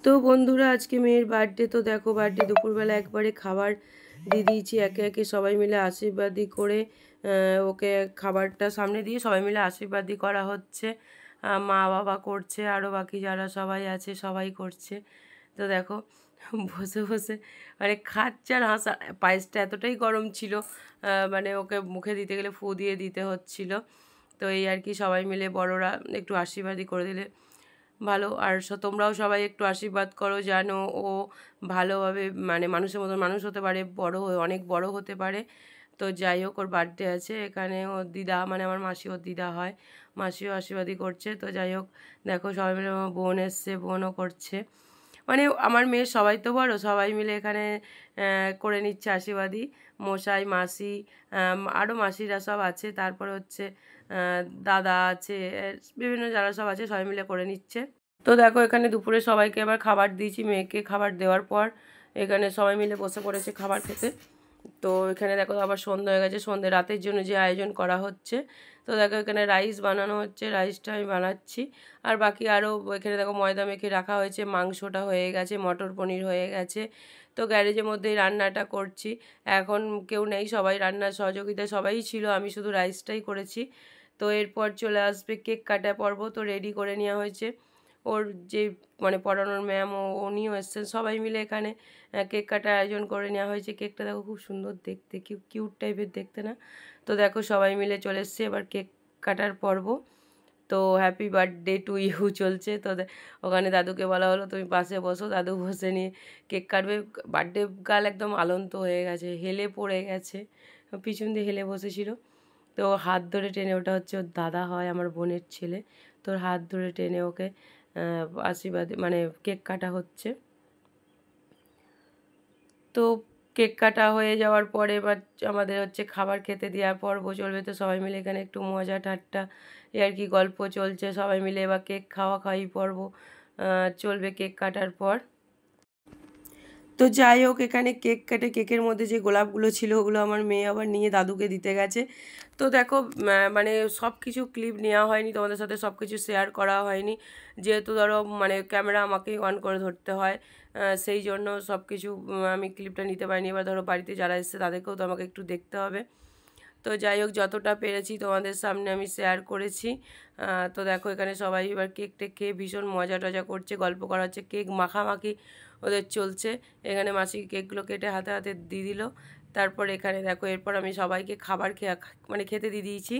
তো বন্ধুরা আজকে মেয়ের বার্থডে। তো দেখো বার্থডে দুপুরবেলা একবারে খাবার দিয়ে দিয়েছি, একে একে সবাই মিলে আশীর্বাদী করে ওকে খাবারটা সামনে দিয়ে সবাই মিলে আশীর্বাদী করা হচ্ছে। মা বাবা করছে, আরও বাকি যারা সবাই আছে সবাই করছে। তো দেখো বসে বসে মানে খাচ্ছে আর হাসা। পায়েসটা এতটাই গরম ছিল, মানে ওকে মুখে দিতে গেলে ফু দিয়ে দিতে হচ্ছিল। তো এই আর কি, সবাই মিলে বড়রা একটু আশীর্বাদই করে দিলে ভালো। আর তোমরাও সবাই একটু আশীর্বাদ করো যেন ও ভালোভাবে মানে মানুষের মতন মানুষ হতে পারে, বড় হয়ে অনেক বড় হতে পারে। তো যাই হোক, ওর বার্থডে আছে, এখানে ওর দিদা মানে আমার মাসি ওর দিদা হয়, মাসিও আশীর্বাদই করছে। তো যাই হোক, দেখো সবাই মিলে আমার বোন এসছে, বোনও করছে। মানে আমার মেয়ের সবাই তো বড়, সবাই মিলে এখানে করে নিচ্ছে আশীর্বাদী। মশাই, মাসি, আরও মাসিরা সব আছে, তারপরে হচ্ছে দাদা আছে, বিভিন্ন যারা সব আছে সবাই মিলে করে নিচ্ছে। তো দেখো এখানে দুপুরে সবাইকে আবার খাবার দিয়েছি, মেয়েকে খাবার দেওয়ার পর এখানে সবাই মিলে বসে পড়েছে খাবার খেতে। তো এখানে দেখো আবার সন্ধ্যা হয়ে গেছে, সন্ধ্যে রাতের জন্য যে আয়োজন করা হচ্ছে। তো দেখো এখানে রাইস বানানো হচ্ছে, রাইসটা আমি বানাচ্ছি। আর বাকি আরও এখানে দেখো ময়দা মেখে রাখা হয়েছে, মাংসটা হয়ে গেছে, মটর পনির হয়ে গেছে। তো গ্যারেজের মধ্যেই রান্নাটা করছি। এখন কেউ নেই, সবাই রান্নার সহযোগিতায় সবাই ছিল, আমি শুধু রাইসটাই করেছি। তো এরপর চলে আসবে কেক কাটা পর্ব। তো রেডি করে নেওয়া হয়েছে, ওর যে মানে পড়ানোর ম্যাম উনিও এসছেন, সবাই মিলে এখানে কেক কাটার আয়োজন করে নেওয়া হয়েছে। কেকটা দেখো খুব সুন্দর দেখতে, কিউট টাইপের দেখতে না? তো দেখো সবাই মিলে চলে এসছে এবার কেক কাটার পর্ব। তো হ্যাপি বার্থডে টু ইউ চলছে। তো ওখানে দাদুকে বলা হলো তুমি পাশে বসো, দাদু বসে নিয়ে কেক কাটবে। বার্থডে গার্ল একদম আলন্ত হয়ে গেছে, হেলে পড়ে গেছে, পিছন দিয়ে হেলে বসেছিল। তো হাত ধরে টেনে, ওটা হচ্ছে ওর দাদা হয় আমার বোনের ছেলে, তোর হাত ধরে টেনে ওকে আশীর্বাদ মানে কেক কাটা হচ্ছে। তো কেক কাটা হয়ে যাওয়ার পরে এবার আমাদের হচ্ছে খাবার খেতে দেওয়ার পর্ব চলবে। তো সবাই মিলে এখানে একটু মজা ঠাট্টা এ আর কি গল্প চলছে, সবাই মিলে এবার কেক খাওয়াই পর্ব চলবে কেক কাটার পর। তো যাই হোক, এখানে কেক কেটে কেকের মধ্যে যে গোলাপগুলো ছিল ওগুলো আমার মেয়ে আবার নিয়ে দাদুকে দিতে গেছে। তো দেখো মানে সব কিছু ক্লিপ নেওয়া হয়নি, তোমাদের সাথে সব কিছু শেয়ার করা হয়নি, যেহেতু ধরো মানে ক্যামেরা আমাকেই অন করে ধরতে হয়, সেই জন্য সব কিছু আমি ক্লিপটা নিতে পারিনি। এবার ধরো বাড়িতে যারা এসছে তাদেরকেও তো আমাকে একটু দেখতে হবে। তো যাই হোক, যতটা পেরেছি তোমাদের সামনে আমি শেয়ার করেছি। তো দেখো এখানে সবাই এবার কেক টেক খেয়ে ভীষণ মজা টজা করছে, গল্প করা হচ্ছে, কেক মাখামাখি ওদের চলছে। এখানে মাসি কেকগুলো কেটে হাতে হাতে দিয়ে দিল। তারপর এখানে দেখো এরপর আমি সবাইকে খাবার মানে খেতে দিয়ে দিয়েছি।